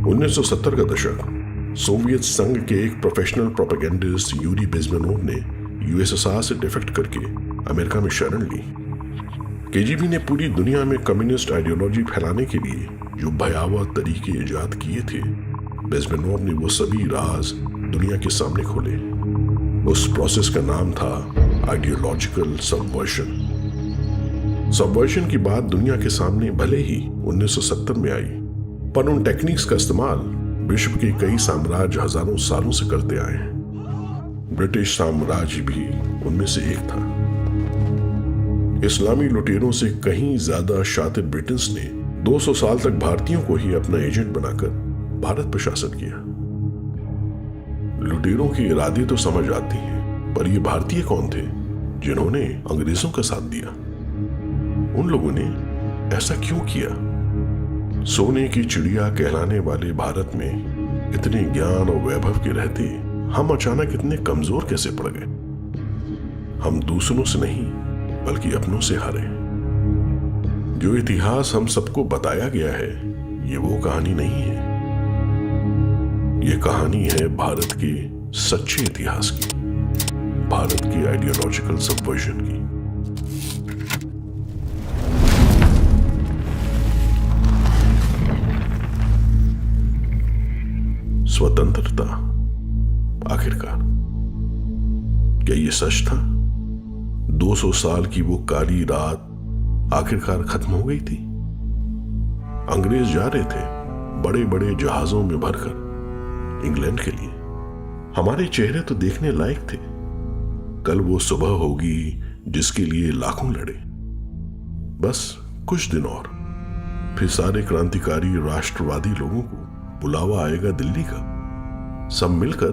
1970 का दशक। सोवियत संघ के एक प्रोफेशनल प्रोपेगेंडिस्ट यूरी बेज़मेनोव ने यूएसएसआर से डिफेक्ट करके अमेरिका में शरण ली। केजीबी ने पूरी दुनिया में कम्युनिस्ट आइडियोलॉजी फैलाने के लिए जो भयावह तरीके इजाद किए थे, बेज़मेनोव ने वो सभी राज दुनिया के सामने खोले। उस प्रोसेस का नाम था आइडियोलॉजिकल सबवर्शन। सबवर्शन की बात दुनिया के सामने भले ही 1970 में आई, पर उन टेक्निक्स का इस्तेमाल विश्व के कई साम्राज्य हजारों सालों से करते आए हैं। ब्रिटिश साम्राज्य भी उनमें से एक था। इस्लामी लुटेरों से कहीं ज्यादा शातिर ब्रिटेन्स ने 200 साल तक भारतीयों को ही अपना एजेंट बनाकर भारत पर शासन किया। लुटेरों के इरादे तो समझ आती हैं, पर ये भारतीय कौन थे जिन्होंने अंग्रेजों का साथ दिया? उन लोगों ने ऐसा क्यों किया? सोने की चिड़िया कहलाने वाले भारत में इतने ज्ञान और वैभव के रहते हम अचानक इतने कमजोर कैसे पड़ गए? हम दूसरों से नहीं बल्कि अपनों से हारे। जो इतिहास हम सबको बताया गया है, ये वो कहानी नहीं है। ये कहानी है भारत के सच्चे इतिहास की, भारत की आइडियोलॉजिकल सबवर्जन की। स्वतंत्रता आखिरकार, क्या ये सच था? 200 साल की वो काली रात आखिरकार खत्म हो गई थी। अंग्रेज जा रहे थे बड़े बड़े जहाजों में भरकर इंग्लैंड के लिए। हमारे चेहरे तो देखने लायक थे। कल वो सुबह होगी जिसके लिए लाखों लड़े। बस कुछ दिन और, फिर सारे क्रांतिकारी राष्ट्रवादी लोगों को बुलावा आएगा दिल्ली का। सब मिलकर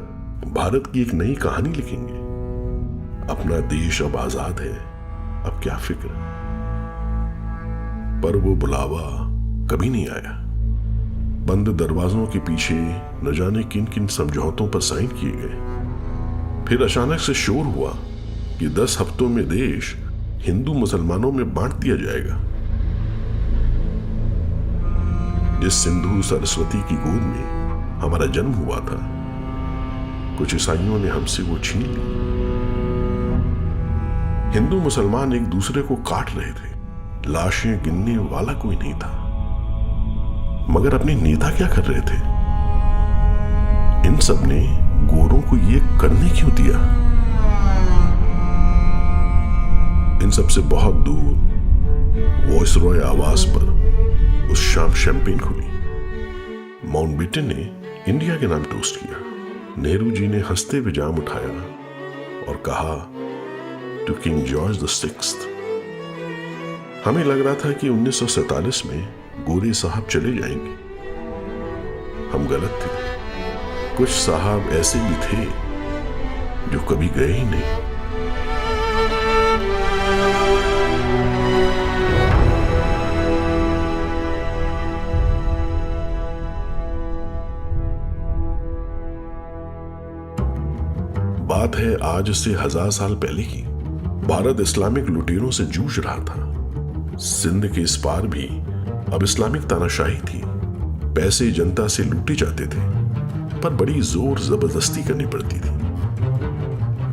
भारत की एक नई कहानी लिखेंगे। अपना देश अब आजाद है, अब क्या फिक्र। पर वो बुलावा कभी नहीं आया। बंद दरवाजों के पीछे न जाने किन किन समझौतों पर साइन किए गए। फिर अचानक से शोर हुआ कि 10 हफ्तों में देश हिंदू मुसलमानों में बांट दिया जाएगा। जिस सिंधु सरस्वती की गोद में हमारा जन्म हुआ था, कुछ ईसाइयों ने हमसे वो छीन ली। हिंदू मुसलमान एक दूसरे को काट रहे थे। लाशें गिनने वाला कोई नहीं था। मगर अपने नेता क्या कर रहे थे? इन सब ने गोरों को ये करने क्यों दिया? इन सब से बहुत दूर वॉइसरॉय आवास पर उस शाम शैंपेन खुली। माउंटबेटन ने इंडिया के नाम टोस्ट किया। नेहरू जी ने हंसते हुए जाम उठाया और कहा, टू किंग जॉर्ज VI। हमें लग रहा था कि 1947 में गोरे साहब चले जाएंगे। हम गलत थे। कुछ साहब ऐसे भी थे जो कभी गए ही नहीं। बात है आज से 1000 साल पहले की। भारत इस्लामिक लुटेरों से जूझ रहा था। सिंध के इस पार भी अब इस्लामिक तानाशाही थी। पैसे जनता से लूटे जाते थे, पर बड़ी जोर जबरदस्ती करनी पड़ती थी।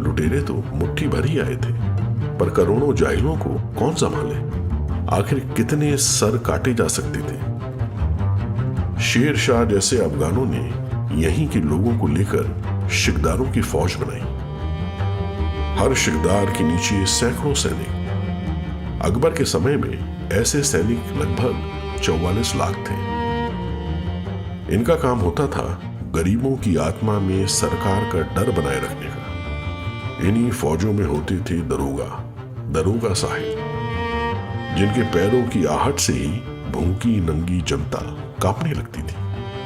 लुटेरे तो मुट्ठी भर ही आए थे, पर करोड़ों जाहिलों को कौन संभाले? आखिर कितने सर काटे जा सकते थे? शेर शाह जैसे अफगानों ने यहीं के लोगों को लेकर शिकदारों की फौज बनाई। हर शिकदार के नीचे सैकड़ों सैनिक। अकबर के समय में ऐसे सैनिक लगभग 44 लाख थे। इनका काम होता था गरीबों की आत्मा में सरकार का डर बनाए रखने का। इन्हीं फौजों में होते थे दरोगा साहिब, जिनके पैरों की आहट से ही भूखी नंगी जनता कांपने लगती थी।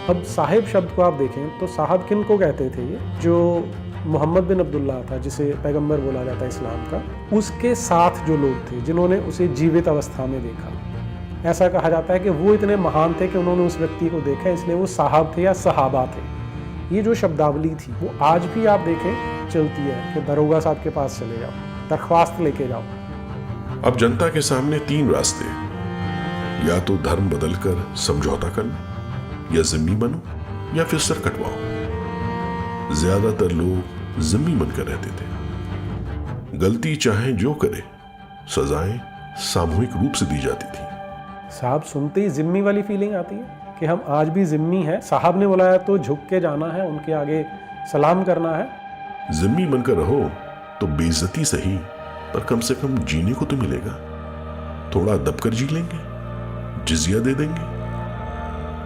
अब साहिब शब्द को आप देखें तो साहब किन को कहते थे? ये जो मोहम्मद बिन अब्दुल्ला था, जिसे पैगंबर बोला जाता है इस्लाम का, उसके साथ जो लोग थे जिन्होंने उसे जीवित अवस्था में देखा। ऐसा कहा जाता है कि वो इतने महान थे कि उन्होंने उस व्यक्ति को देखा, इसलिए वो साहब थे या सहाबा थे। ये जो शब्दावली थी वो आज भी आप देखें चलती है कि दरोगा साहब के पास चले जाओ, दरख्वास्त लेके जाओ। अब जनता के सामने 3 रास्ते, या तो धर्म बदलकर समझौता कर लो, या जिम्मी बनो, या फिर सर कटवाओ। ज्यादातर लोग जिम्मी बनकर रहते थे। गलती चाहे जो करे, सजाएं सामूहिक रूप से दी जाती थी। साहब सुनते ही जिम्मी वाली फीलिंग आती है कि हम आज भी जिम्मी हैं। साहब ने बुलाया तो झुक के जाना है, उनके आगे सलाम करना है। जिम्मी बनकर रहो तो बेइज्जती सही, पर कम से कम जीने को तो मिलेगा। थोड़ा दबकर जी लेंगे, जिजिया दे देंगे,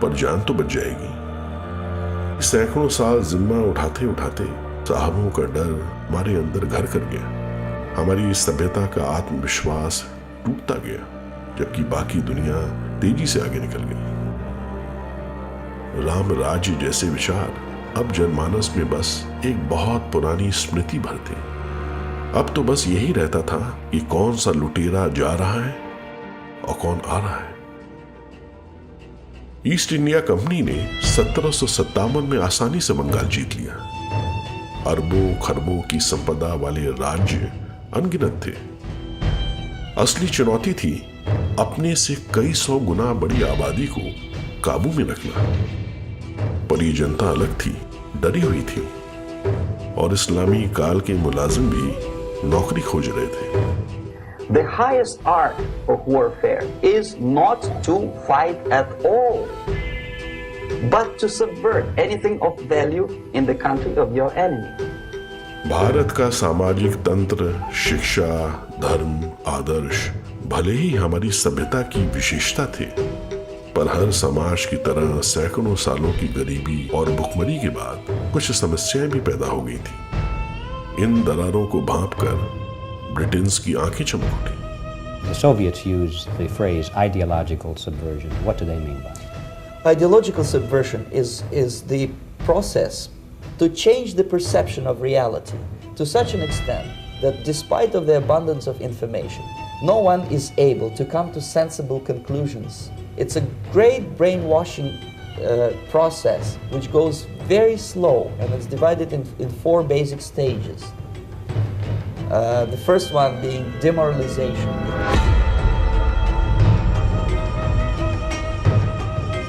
पर जान तो बच जाएगी। सैकड़ों साल जिम्मा उठाते उठाते साहबों का डर हमारे अंदर घर कर गया। हमारी सभ्यता का आत्मविश्वास टूटता गया, जबकि बाकी दुनिया तेजी से आगे निकल गई। राम राज्य जैसे विचार अब जनमानस में बस एक बहुत पुरानी स्मृति भर थे। अब तो बस यही रहता था कि कौन सा लुटेरा जा रहा है और कौन आ रहा है। ईस्ट इंडिया कंपनी ने 1757 में आसानी से बंगाल जीत लिया। अरबों खरबों की संपदा वाले राज्य अनगिनत थे। असली चुनौती थी अपने से कई सौ गुना बड़ी आबादी को काबू में रखना। पर ये जनता अलग थी, डरी हुई थी, और इस्लामी काल के मुलाजिम भी नौकरी खोज रहे थे। The highest art of warfare is not to fight at all, but to subvert anything of value in the country of your enemy. Bharat का सामाजिक तंत्र, शिक्षा, धर्म, आदर्श भले ही हमारी सभ्यता की विशेषता थे, पर हर समाज की तरह सैकड़ों सालों की गरीबी और भुखमरी के बाद कुछ समस्याएं भी पैदा हो गई थी। इन दरारों को भांपकर ब्रिटेन की आंखें चमक उठी। The Soviets used the phrase ideological subversion. What do they mean by it? Ideological subversion is the process to change the perception of reality to such an extent that despite of the abundance of information, no one is able to come to sensible conclusions. It's a great brainwashing process which goes very slow, and it's divided in 4 basic stages. The first one being demoralization.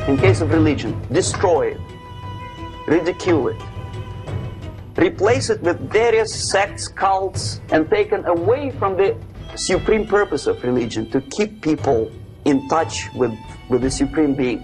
In case of religion, destroy it, ridicule it, replace it with various sects, cults, and taken away from the supreme purpose of religion, to keep people in touch with the supreme being.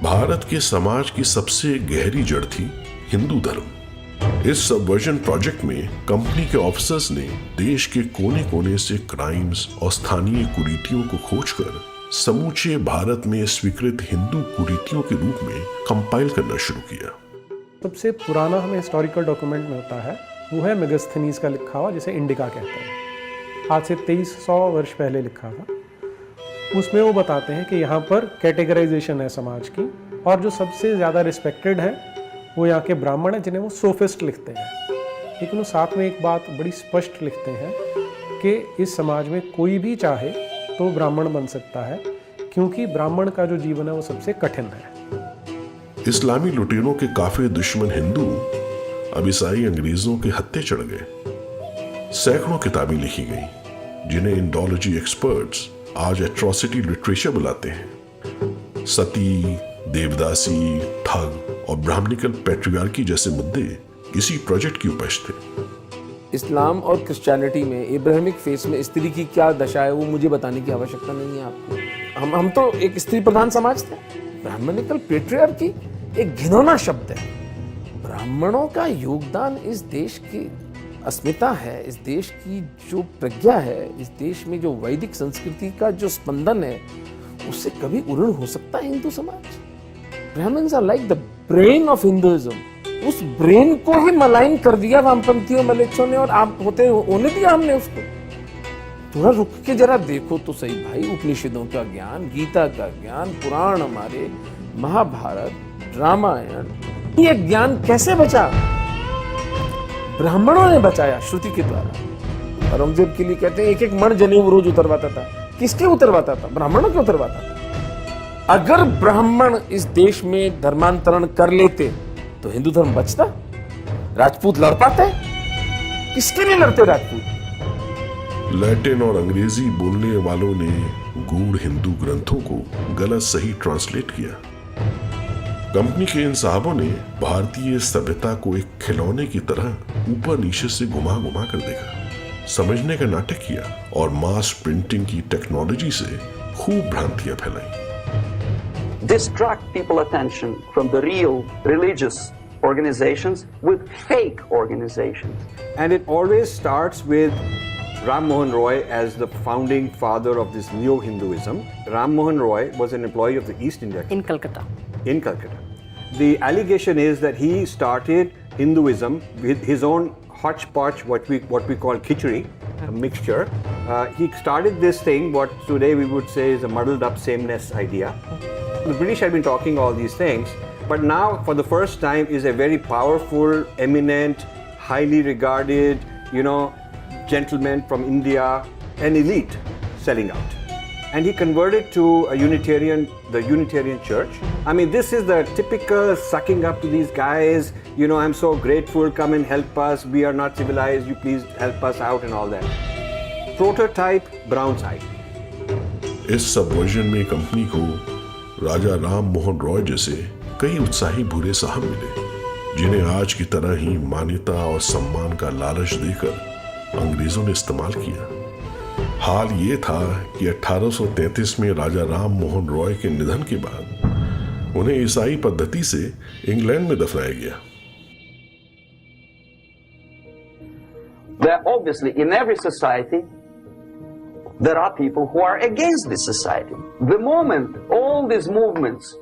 Bharat के समाज की सबसे गहरी जड़ थी हिंदू धर्म। इस subversion project में कंपनी के ऑफिसर्स ने देश के कोने कोने से क्राइम्स और स्थानीय कुरीतियों को खोजकर समूचे भारत में स्वीकृत हिंदू कुरीतियों के रूप में कंपाइल करना शुरू किया। सबसे पुराना हमें हिस्टोरिकल डॉक्यूमेंट मिलता है, वो है मेगास्थनीज का लिखा हुआ, जिसे इंडिका कहते हैं। आज से 2300 वर्ष पहले लिखा था। उसमें वो बताते हैं कि यहाँ पर कैटेगराइजेशन है समाज की, और जो सबसे ज़्यादा रिस्पेक्टेड है वो यहाँ के ब्राह्मण हैं, जिन्हें वो सोफिस्ट लिखते हैं। लेकिन वो साथ में एक बात बड़ी स्पष्ट लिखते हैं कि इस समाज में कोई भी चाहे तो ब्राह्मण बन सकता है, क्योंकि ब्राह्मण का जो जीवन है वो सबसे कठिन है। इस्लामी लुटेरों के काफी दुश्मन हिंदू अब ईसाई अंग्रेजों के हत्थे चढ़ गए। सैकड़ों किताबें लिखी गई, जिन्हें इंडोलॉजी एक्सपर्ट्स आज एट्रोसिटी लिटरेचर बुलाते हैं। सती, देवदासी, ठग और ब्राह्मणिकल पैट्रियार्की जैसे मुद्दे इसी प्रोजेक्ट की उपज थे। इस्लाम और क्रिश्चियनिटी में, इब्राहिमिक फेथ में स्त्री की क्या दशा है वो मुझे बताने की आवश्यकता नहीं है आपको। हम तो एक स्त्री प्रधान समाज थे। ब्राह्मणिकल पैट्रियार्की एक घिनौना शब्द है। ब्राह्मणों का योगदान इस देश की अस्मिता है, इस देश की जो प्रज्ञा है, इस देश में जो वैदिक संस्कृति का जो स्पंदन है, उससे कभी उऋण हो सकता है हिंदू समाज? Brahmins are like the brain of Hinduism. उस ब्रेन को ही मलाइन कर दिया वामपंथियों मलेच्छों ने, और आप होने दिया हमने उसको। थोड़ा रुक के जरा देखो तो सही भाई, उपनिषदों का ज्ञान, गीता का ज्ञान, पुराण हमारे, महाभारत, रामायण, ये ज्ञान कैसे बचा? ब्राह्मणों ने बचाया श्रुति के द्वारा। औरंगजेब के लिए कहते हैं एक एक मण जनेऊ रोज उतरवाता था। किसके उतरवाता था? ब्राह्मणों के उतरवाता था। अगर ब्राह्मण इस देश में धर्मांतरण कर लेते तो हिंदू धर्म बचता? राजपूत लड़ पाते? किसके लिए लड़ते राजपूत? लैटिन और अंग्रेजी बोलने वालों ने गूढ़ हिंदू ग्रंथों को गलत सही ट्रांसलेट किया। कंपनी के इन साहबों ने भारतीय सभ्यता को एक खिलौने की तरह ऊपर नीचे से घुमा घुमा कर देखा, समझने का नाटक किया और मास प्रिंटिंग की टेक्नोलॉजी से खूब भ्रांतियां फैलाई। Distract people attention from the real religious organizations with fake organizations. And it always starts with Ram Mohan Roy as the founding father of this neo-Hinduism. Ram Mohan Roy was an employee of the East India In Calcutta. in Calcutta. The allegation is that he started Hinduism with his own hodgepodge, what we call khichdi, a mixture. He started this thing, what today we would say is a muddled up sameness idea. The British had been talking all these things, but now for the first time is a very powerful, eminent, highly regarded, gentleman from India, an elite selling out. And he converted to the Unitarian Church. I mean, this is the typical sucking up to these guys, I'm so grateful, come and help us, we are not civilized, you please help us out and all that. Prototype brown side. इस subversion में company को राजा राम मोहन रॉय जैसे कई उत्साही भूरे साहब मिले, जिन्हें आज की तरह ही मान्यता और सम्मान का लालच देकर अंग्रेजों ने इस्तेमाल किया। हाल ये था कि 1833 में राजा राम मोहन रॉय के निधन के बाद उन्हें ईसाई पद्धति से इंग्लैंड में दफनाया गया। There obviously in every society there are people who are against this society. The moment all these movements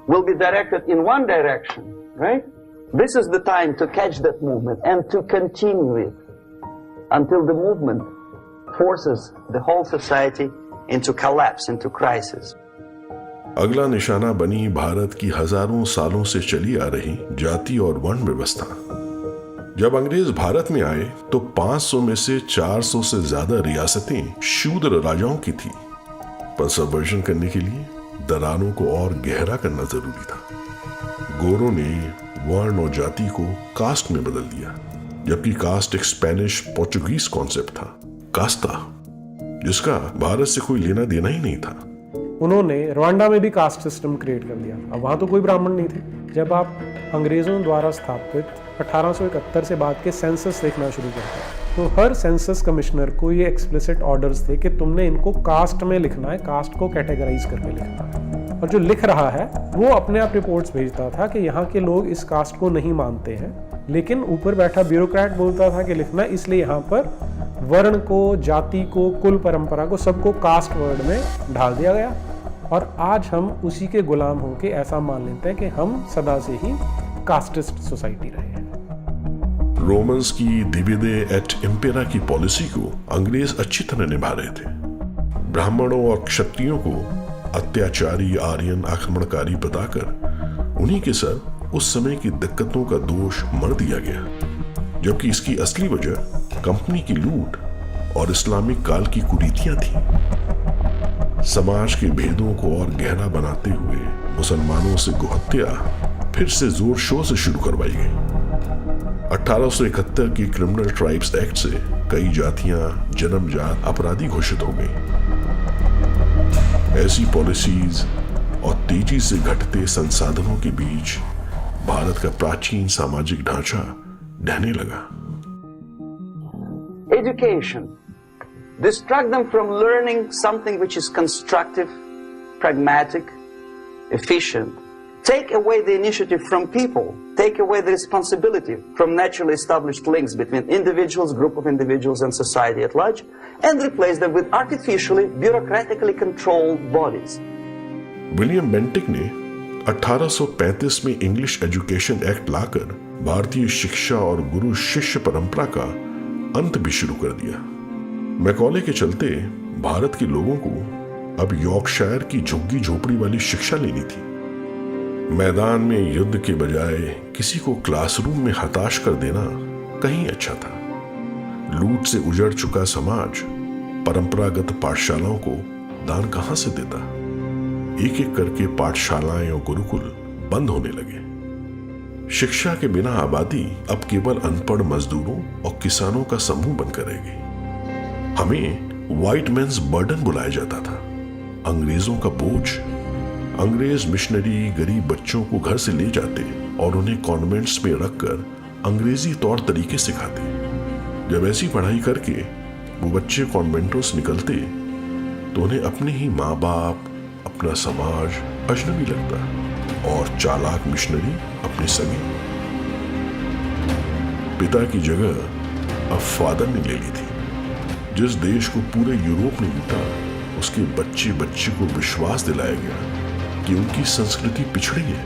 will be directed in one direction, right? This is the time to catch that movement and to continue it until the movement forces the whole society into collapse, into crisis. अगला निशाना बनी भारत की हजारों सालों से चली आ रही जाति और वर्ण व्यवस्था। जब अंग्रेज भारत में आए तो 500 में से 400 से ज्यादा रियासतें शूद्र राजाओं की थी, पर सबवर्जन करने के लिए दरारों को और गहरा करना जरूरी था। गोरों ने वर्ण और जाति को कास्ट में बदल दिया, जबकि कास्ट एक स्पेनिश पोर्चुगीज कॉन्सेप्ट था, कास्ता, जिसका भारत से कोई लेना देना ही नहीं था। उन्होंने रवांडा में भी कास्ट सिस्टम क्रिएट कर दिया। अब वहाँ तो कोई ब्राह्मण नहीं थे। जब आप अंग्रेज़ों द्वारा स्थापित 1871 से बाद के सेंसस देखना शुरू करते हैं तो हर सेंसस कमिश्नर को ये एक्सप्लिसिट ऑर्डर्स थे कि तुमने इनको कास्ट में लिखना है, कास्ट को कैटेगराइज करके लिखना है। और जो लिख रहा है वो अपने आप रिपोर्ट्स भेजता था कि यहाँ के लोग इस कास्ट को नहीं मानते हैं, लेकिन ऊपर बैठा ब्यूरोक्रेट बोलता था कि लिखना, इसलिए यहाँ पर वर्ण को, जाति को, कुल परंपरा को, सबको कास्ट वर्ड में ढाल दिया गया। और आज हम उसी के गुलाम होकर ऐसा मान लेते हैं कि हम सदा से ही कास्टिस्ट सोसाइटी रहे हैं। रोमन्स की डिविडे एट इम्पेरा की पॉलिसी को अंग्रेज अच्छी तरह निभा रहे थे। ब्राह्मणों और क्षत्रियों को अत्याचारी आर्यन आक्रमणकारी बताकर उन्हीं के सर उस समय की दिक्कतों का दोष मढ़ दिया गया, जबकि इसकी असली वजह कंपनी की लूट और इस्लामिक काल की कुरीतियां थी। समाज के भेदों को और गहरा बनाते हुए मुसलमानों से गोहत्या फिर से जोर शोर से शुरू करवाई गई। 1871 के क्रिमिनल ट्राइब्स एक्ट से कई जातियां जन्मजात अपराधी घोषित हो गई। ऐसी पॉलिसीज और तेजी से घटते संसाधनों के बीच भारत का प्राचीन सामाजिक ढांचा ढहने लगा। Education. Distract them from learning something which is constructive, pragmatic, efficient. Take away the initiative from people. Take away the responsibility from naturally established links between individuals, group of individuals, and society at large, and replace them with artificially, bureaucratically controlled bodies. William Bentinck ने 1835 में English education act लाकर भारतीय शिक्षा और गुरु शिष्य परंपरा का अंत भी शुरू कर दिया। मैकॉले के चलते भारत के लोगों को अब यॉर्कशायर की झुग्गी झोपड़ी वाली शिक्षा लेनी थी। मैदान में युद्ध के बजाय किसी को क्लासरूम में हताश कर देना कहीं अच्छा था। लूट से उजड़ चुका समाज परंपरागत पाठशालाओं को दान कहां से देता। एक एक करके पाठशालाएं और गुरुकुल बंद होने लगे। शिक्षा के बिना आबादी अब केवल अनपढ़ मजदूरों और किसानों का समूह बनकर रह गई। हमें व्हाइट मैन्स बर्डन बुलाया जाता था, अंग्रेजों का बोझ। अंग्रेज मिशनरी गरीब बच्चों को घर से ले जाते और उन्हें कॉन्वेंट्स में रखकर अंग्रेजी तौर तरीके सिखाते। जब ऐसी पढ़ाई करके वो बच्चे कॉन्वेंटों से निकलते तो उन्हें अपने ही माँ बाप, अपना समाज अजनबी लगता और चालाक मिशनरी अपने सगे। पिता की जगह अब फादर ने ले ली थी। जिस देश को पूरे यूरोप ने लूटा, उसके बच्चे बच्चे को विश्वास दिलाया गया कि उनकी संस्कृति पिछड़ी है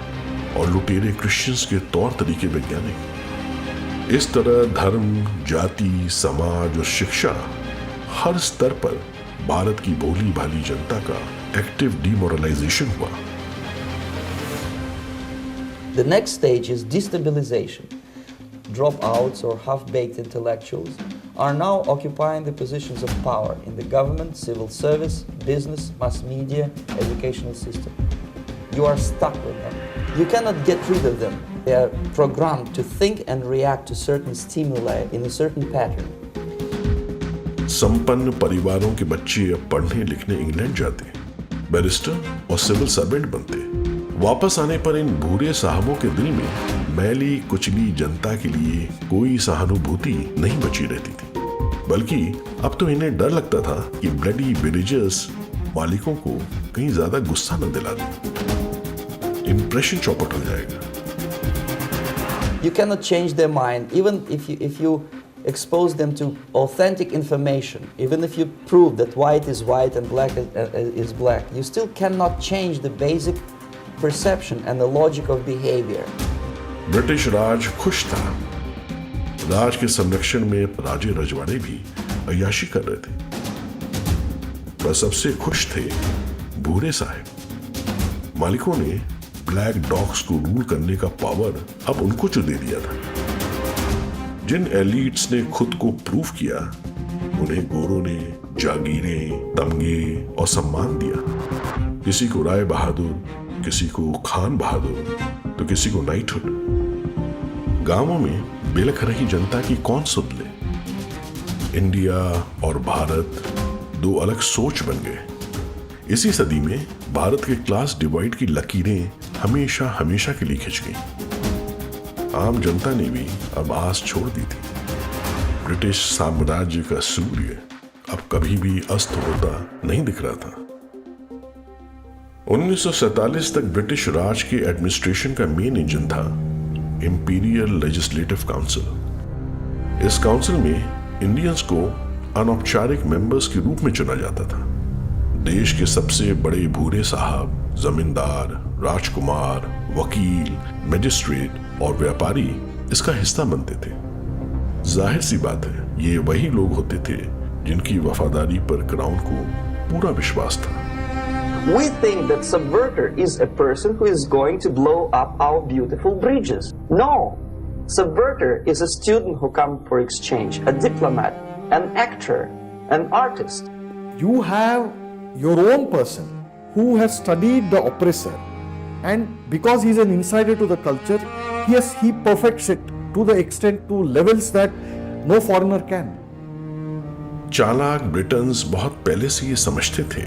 और लुटेरे क्रिश्चियंस के तौर तरीके वैज्ञानिक। इस तरह धर्म, जाति, समाज और शिक्षा हर स्तर पर भारत की भोली भाली जनता का एक्टिव डिमोरलाइजेशन हुआ। The next stage is destabilization. Dropouts or half-baked intellectuals are now occupying the positions of power in the government, civil service, business, mass media, educational system. You are stuck with them. You cannot get rid of them. They are programmed to think and react to certain stimuli in a certain pattern. संपन्न परिवारों के बच्चे अब पढ़ने लिखने England जाते, barrister और civil servant बनते। वापस आने पर इन भूरे साहबों के दिल में मैली कुचली जनता के लिए कोई सहानुभूति नहीं बची रहती थी, बल्कि अब तो इन्हें डर लगता था कि ब्लडी विलेजर्स मालिकों को कहीं ज्यादा गुस्सा न दिला दें। इंप्रेशन चौपट हो जाएगा। You cannot change their mind, even if you expose them to authentic information, even if you prove that white is white and black is black, you still cannot change the basic perception and the logic of behavior. British Raj खुश था। राज के संरक्षण में राजे रजवाड़े भी अय्याशी कर रहे थे, पर सबसे खुश थे भूरे साहब। मालिकों ने ब्लैक डॉग्स को रूल करने का पावर अब उनको जो दे दिया था। जिन एलीट्स ने खुद को प्रूव किया, उन्हें गोरों ने जागीरें, तमगे और सम्मान दिया। किसी को राय बहादुर, किसी को खान बहादुर, तो किसी को नाइटहुड। गांवों में बिलख रही जनता की कौन सुन ले। इंडिया और भारत दो अलग सोच बन गए। इसी सदी में भारत के क्लास डिवाइड की लकीरें हमेशा हमेशा के लिए खिंच गई। आम जनता ने भी अब आस छोड़ दी थी। ब्रिटिश साम्राज्य का सूर्य अब कभी भी अस्त होता नहीं दिख रहा था। 1947 तक ब्रिटिश राज के एडमिनिस्ट्रेशन का मेन इंजन था इंपीरियल लेजिस्लेटिव काउंसिल। इस काउंसिल में इंडियंस को अनौपचारिक मेंबर्स के रूप में चुना जाता था। देश के सबसे बड़े भूरे साहब, जमींदार, राजकुमार, वकील, मजिस्ट्रेट और व्यापारी इसका हिस्सा बनते थे। जाहिर सी बात है, ये वही लोग होते थे जिनकी वफादारी पर क्राउन को पूरा विश्वास था। We think that subverter is a person who is going to blow up our beautiful bridges. No, subverter is a student who comes for exchange, a diplomat, an actor, an artist. You have your own person who has studied the oppressor, and because he is an insider to the culture, he perfects it to the extent, to levels that no foreigner can. चालाक Britain's बहुत पहले से ये समझते थे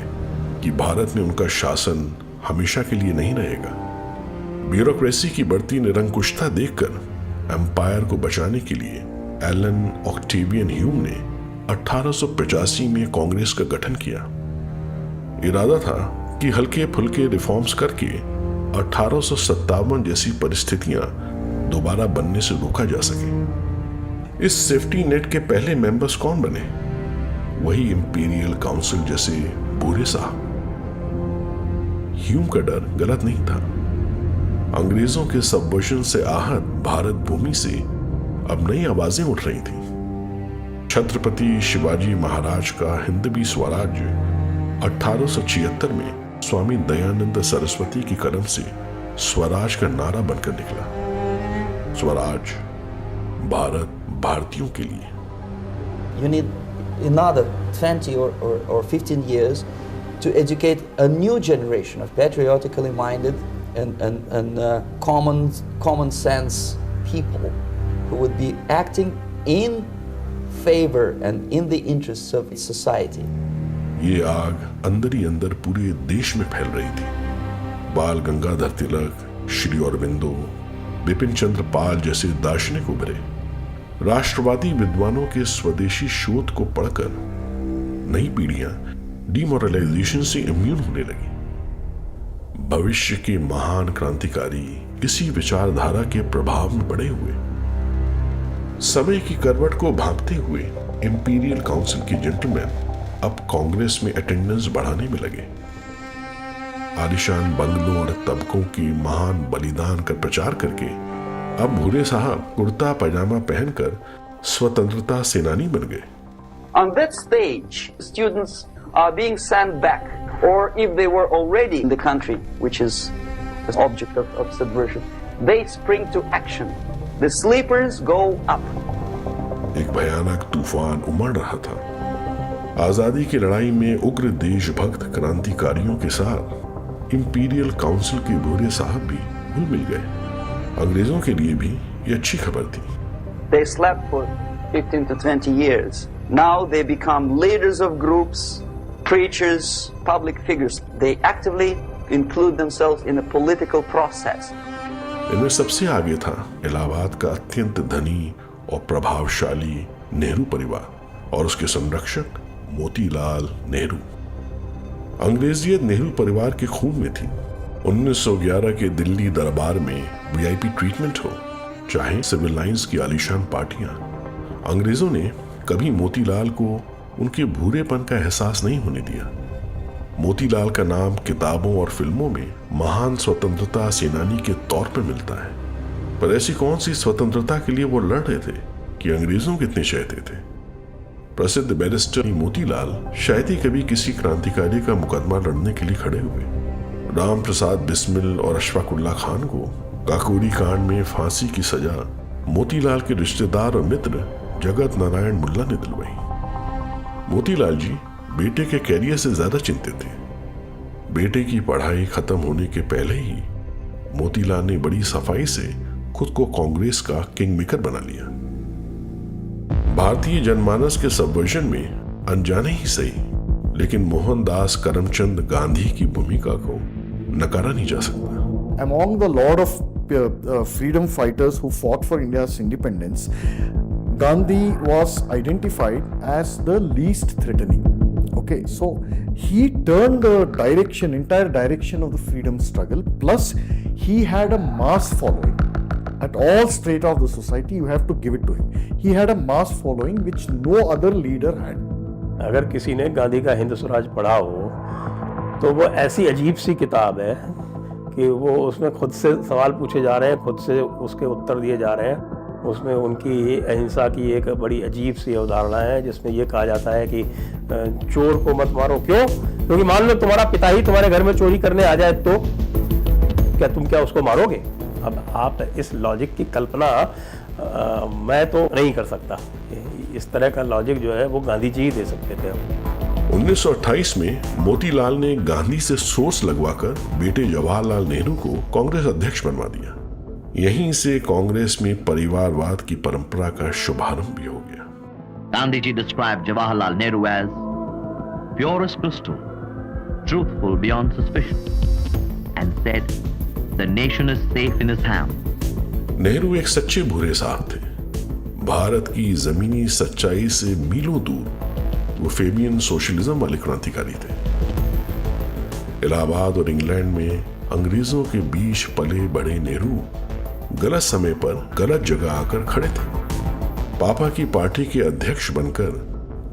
कि भारत में उनका शासन हमेशा के लिए नहीं रहेगा। ब्यूरोक्रेसी की बढ़ती निरंकुशता देखकर एम्पायर को बचाने के लिए एलन ऑक्टेवियन ह्यूम ने 1885 में कांग्रेस का गठन किया। इरादा था कि हल्के फुल्के रिफॉर्म्स करके 1857 जैसी परिस्थितियां दोबारा बनने से रोका जा सके। इस सेफ्टी नेट के पहले मेंबर्स कौन बने? वही इंपीरियल काउंसिल जैसे भूरे साहब। ह्यूम का डर गलत नहीं था। अंग्रेजों के सबवर्जन से आहत भारत भूमि से अब नई आवाजें उठ रही थी। छत्रपति शिवाजी महाराज का हिंदवी स्वराज्य 1876 में स्वामी दयानंद सरस्वती की कलम से स्वराज का नारा बनकर निकला। स्वराज, भारत भारतीयों के लिए। You need another 20 or 15 years to educate a new generation of patriotically minded and common sense people who would be acting in favor and in the interests of society. ये आग अंदर ही अंदर पूरे देश में फैल रही थी। बाल गंगाधर तिलक, श्री अरविंदो, बिपिन चंद्र पाल जैसे दार्शनिक उभरे। राष्ट्रवादी विद्वानों के स्वदेशी शोध को पढ़कर नई पीढ़ियां डिमोरलाइजेशन से इम्यून होने लगी। भविष्य के महान क्रांतिकारी किसी विचारधारा के प्रभाव में पड़े हुए समय की करवट को भांपते हुए इंपीरियल काउंसिल के जेंटलमैन अब कांग्रेस में अटेंडेंस बढ़ाने में लगे। आलिशान बंगलों और तबकों के महान बलिदान का प्रचार करके अब भूरे साहब कुर्ता पैजामा पहनकर स्वतंत्रता सेनानी बन गए। On that stage, students are being sent back, or if they were already in the country, which is the object of subversion, they spring to action. The sleepers go up. एक भयानक तूफान उमड़ रहा था। आजादी की लड़ाई में उग्र देशभक्त क्रांतिकारियों के साथ इंपीरियल काउंसिल के भूरे साहब भी घुल मिल गए। अंग्रेजों के लिए भी ये अच्छी खबर थी। They slept for 15 to 20 years. Now they become leaders of groups, preachers, public figures. They actively include themselves in the political process. इनमें सबसे आगे था इलाहाबाद का अत्यंत धनी और प्रभावशाली नेहरू परिवार और उसके संरक्षक मोतीलाल नेहरू। अंग्रेजियत नेहरू परिवार के खून में थी। 1911 के दिल्ली दरबार में वीआईपी ट्रीटमेंट हो, चाहे सिविल लाइंस की आलीशान पार्टियां, अंग्रेजों ने कभी मोतीलाल को उनके भूरेपन का एहसास नहीं होने दिया। मोतीलाल का नाम किताबों और फिल्मों में महान स्वतंत्रता सेनानी के तौर पर मिलता है, पर ऐसी कौन सी स्वतंत्रता के लिए वो लड़ रहे थे कि अंग्रेजों कितने चाहते थे। प्रसिद्ध बैरिस्टर मोतीलाल शायद ही कभी किसी क्रांतिकारी का मुकदमा लड़ने के लिए खड़े हुए। राम प्रसाद बिस्मिल और अशफाकुल्ला खान को काकोरी कांड में फांसी की सजा मोतीलाल के रिश्तेदार और मित्र जगत नारायण मुल्ला ने दिलवाई। मोतीलाल जी बेटे के कैरियर से ज्यादा चिंतित थे। बेटे की पढ़ाई खत्म होने के पहले ही मोतीलाल ने बड़ी सफाई से खुद को कांग्रेस का किंग मेकर बना लिया। भारतीय जनमानस के सबवर्जन में अनजाने ही सही, लेकिन मोहनदास करमचंद गांधी की भूमिका को नकारा नहीं जा सकता। Among the lot of freedom fighters who fought for India's independence, Gandhi was identified as the least threatening. Okay, so he turned the entire direction of the freedom struggle. Plus, he had a mass following. At all strata of the society, you have to give it to him. He had a mass following which no other leader had. अगर किसी ने गांधी का हिंद स्वराज पढ़ा हो तो वो ऐसी अजीब सी किताब है कि वो उसमें खुद से सवाल पूछे जा रहे हैं, खुद से उसके उत्तर दिए जा रहे हैं। उसमें उनकी अहिंसा की एक बड़ी अजीब सी अवधारणा है जिसमें ये कहा जाता है कि चोर को मत मारो। क्यों? क्योंकि मान लो तुम्हारा पिता ही तुम्हारे घर में चोरी करने आ जाए तो क्या उसको मारोगे? अब आप इस लॉजिक की कल्पना मैं तो नहीं कर सकता। इस तरह का लॉजिक जो है वो गांधी जी ही दे सकते थे। 1928 में मोतीलाल ने गांधी से सोर्स लगवाकर बेटे जवाहरलाल नेहरू को कांग्रेस अध्यक्ष बनवा दिया। यहीं से कांग्रेस में परिवारवाद की परंपरा का शुभारंभ भी हो गया। Gandhi ji described Jawaharlal Nehru as pure as crystal, truthful beyond suspicion, and said, "The nation is safe in his hands." Nehru एक सच्चे भूरे साहब थे। भारत की जमीनी सच्चाई से मीलों दूर वो फेबियन सोशलिज्म वाले क्रांतिकारी थे। इलाहाबाद और इंग्लैंड में अंग्रेजों के बीच पले बड़े नेहरू गलत समय पर गलत जगह आकर खड़े थे। पापा की पार्टी के अध्यक्ष बनकर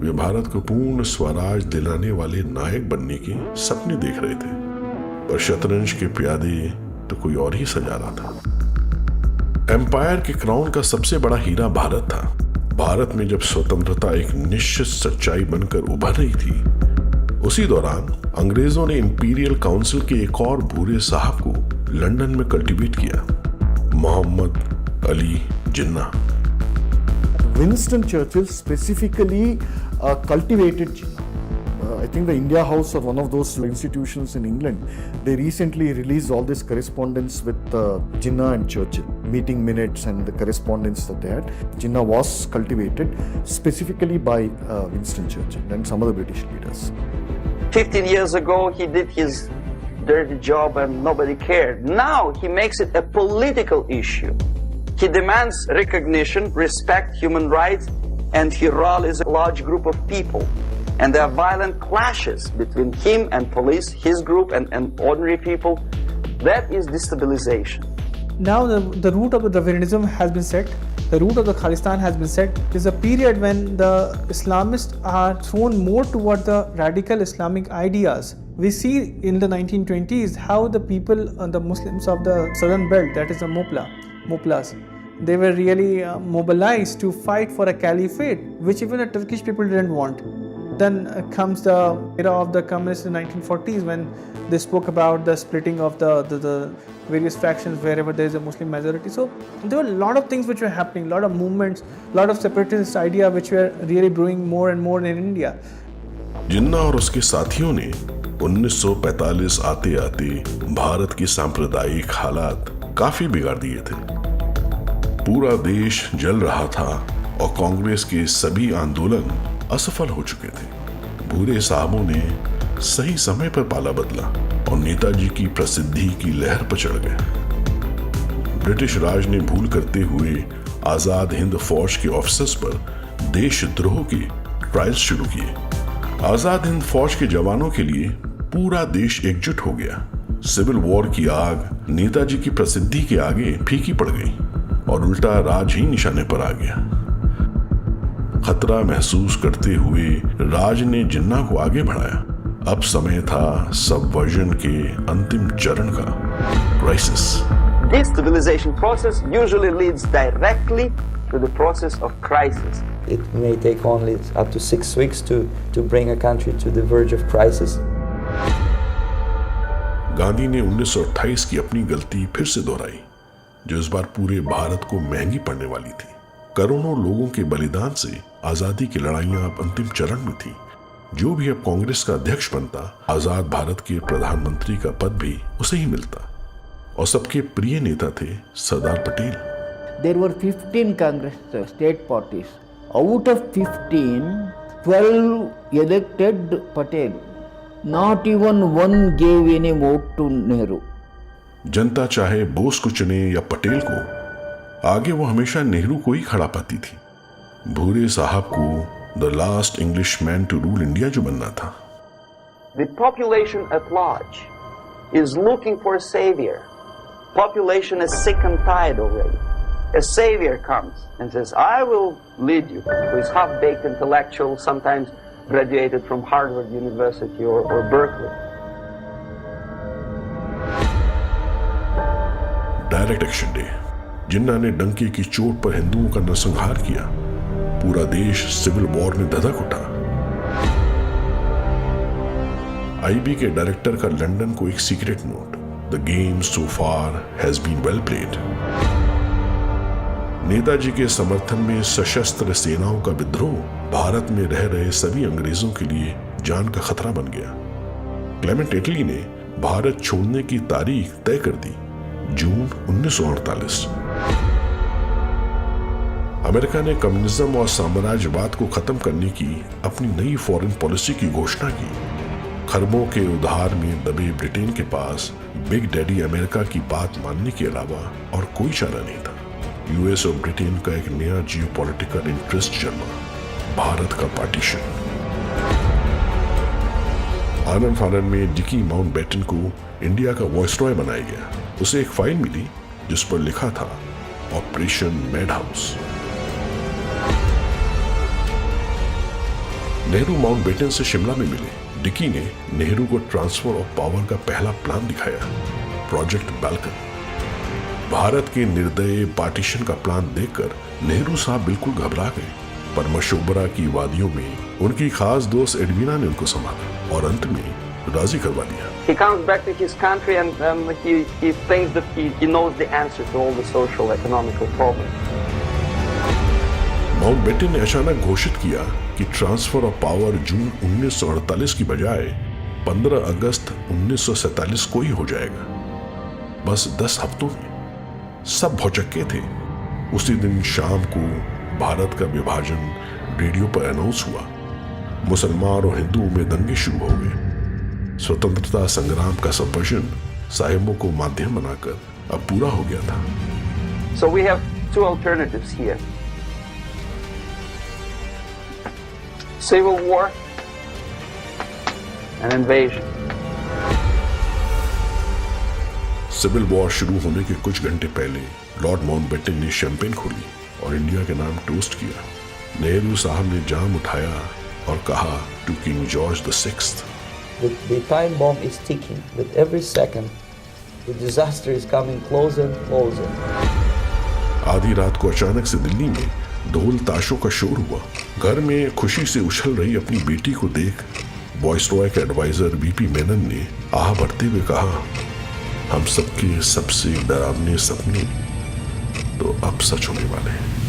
वे भारत को पूर्ण स्वराज दिलाने वाले नायक बनने के सपने देख रहे थे, पर शतरंज के प्यादे तो कोई और ही सजा रहा था। एम्पायर के क्राउन का सबसे बड़ा हीरा भारत था। भारत में जब स्वतंत्रता एक निश्चित सच्चाई बनकर उभर रही थी, उसी दौरान अंग्रेजों ने इंपीरियल काउंसिल के एक और भूरे साहब को लंदन में कल्टीवेट किया, Mohammad Ali Jinnah. Winston Churchill specifically cultivated Jinnah. I think the India House or one of those institutions in England, they recently released all this correspondence with Jinnah and Churchill, meeting minutes and the correspondence that they had. Jinnah was cultivated specifically by Winston Churchill and some other British leaders. 15 years ago, he did his dirty job and nobody cared. Now he makes it a political issue. He demands recognition, respect, human rights, and he rallies a large group of people. And there are violent clashes between him and police, his group and ordinary people. That is destabilization. Now the root of the Dravidism has been set. The root of the Khalistan has been set. There's a period when the Islamists are thrown more toward the radical Islamic ideas. We see in the 1920s how the people, the Muslims of the southern belt, that is the Muplahs, they were really mobilized to fight for a caliphate, which even the Turkish people didn't want. Then comes the era of the communists in the 1940s when they spoke about the splitting of the various factions wherever there is a Muslim majority. So there were a lot of things which were happening, a lot of movements, a lot of separatist idea which were really brewing more and more in India. जिन्ना और उसके साथियों ने 1945 आते आते भारत की सांप्रदायिक हालात काफी बिगाड़ दिए थे। पूरा देश जल रहा था और कांग्रेस के सभी आंदोलन असफल हो चुके थे। भूरे साहबों ने सही समय पर पाला बदला और नेताजी की प्रसिद्धि की लहर पर चढ़ गए। ब्रिटिश राज ने भूल करते हुए आजाद हिंद फौज के ऑफिसर्स पर देशद्रोह के ट्रायल्स शुरू किए। आजाद हिंद फौज के जवानों के लिए पूरा देश एकजुट हो गया। सिविल वॉर की आग नेताजी की प्रसिद्धि के आगे फीकी पड़ गई और उल्टा राज ही निशाने पर आ गया। खतरा महसूस करते हुए राज ने जिन्ना को आगे बढ़ाया। अब समय था सबवर्जन के अंतिम चरण का, crisis. This civilization process usually leads directly to the process of crisis. It may take only up to 6 weeks to bring a country to the verge of crisis. Gandhi ने 1928 की अपनी गलती फिर से दोहराई, जो इस बार पूरे भारत को महंगी पड़ने वाली थी। करोड़ों लोगों के बलिदान से आजादी की लड़ाइयां अब अंतिम चरण में थी। जो भी अब कांग्रेस का अध्यक्ष बनता, आजाद भारत के प्रधानमंत्री का पद भी उसे ही मिलता। और सबके प्रिय नेता थे Sardar Patel. There were 15 Congress state parties. Out of 15, 12 elected Patel. Not even one gave any vote to Nehru. जनता चाहे बोस को चुने या पटेल को, आगे वो हमेशा नेहरू को ही खड़ा पाती थी। भूरे साहब को the last English man to rule India जो बनना था। The population at large is looking for a savior. Population is sick and tired already. A savior comes and says, I will lead you. Who is half-baked intellectual, sometimes graduated from Harvard University or Berkeley. Direct action day, Jinnah ने डंके की चोट पर हिंदुओं का नरसंहार किया। पूरा देश सिविल वॉर में धधक उठा। आईबी के डायरेक्टर का लंदन को एक secret note, the game so far has been well played. Netaji के समर्थन में सशस्त्र सेनाओं का विद्रोह भारत में रह रहे सभी अंग्रेजों के लिए जान का खतरा बन गया। क्लेमेंट एटली ने भारत छोड़ने की तारीख तय कर दी, जून 1948। अमेरिका ने कम्युनिज्म और साम्राज्यवाद को खत्म करने की अपनी नई फॉरेन पॉलिसी की घोषणा की। खरबों के उधार में दबे ब्रिटेन के पास बिग डैडी अमेरिका की बात मानने के अलावा और कोई चारा नहीं था। यूएस और ब्रिटेन का एक नया जियोपॉलिटिकल इंटरेस्ट जन्मा, भारत का पार्टीशन। आनंद फानन में डिकी माउंटबेटन को इंडिया का वॉइसरॉय बनाया गया। उसे एक फाइल मिली जिस पर लिखा था operation mad house. Nehru Mountbatten से शिमला में मिले। डिकी ने नेहरू को ट्रांसफर ऑफ पावर का पहला प्लान दिखाया, प्रोजेक्ट बैल्कन। भारत के निर्दयी पार्टीशन का प्लान देखकर नेहरू साहब बिल्कुल घबरा गए, पर मशोबरा की वादियों में उनकी खास दोस्त एडवीना ने उनको संभाला और अंत में राजी करवा दिया। He comes back to his country and he thinks that he knows the answer to all the social economical problems. Mountbatten ने अचानक घोषित किया कि ट्रांसफर ऑफ पावर जून 1948 की बजाय 15 अगस्त 1947 को ही हो जाएगा। बस 10 हफ्तों में सब भौचक्के थे। उसी दिन शाम को भारत का विभाजन रेडियो पर अनाउंस हुआ। मुसलमान और हिंदुओं में दंगे शुरू हो गए। स्वतंत्रता संग्राम का संवर्षन साहिबों को माध्यम बनाकर अब पूरा हो गया था। So we have two alternatives here. Civil war and invasion. Civil war शुरू होने के कुछ घंटे पहले लॉर्ड माउंटबेटन ने शैंपेन खोली और इंडिया के नाम टोस्ट किया। नेहरू साहब ने जाम उठाया और कहा to King George the sixth. The time bomb is ticking. With every second, the disaster is coming closer and closer. आधी रात को अचानक से दिल्ली में ढोल ताशों का शोर हुआ। घर में खुशी से उछल रही अपनी बेटी को देख वॉइसरॉय के एडवाइजर वीपी मेनन ने आह भरते हुए कहा, हम सबके सबसे डरावने सपने तो अब सच होने वाले हैं।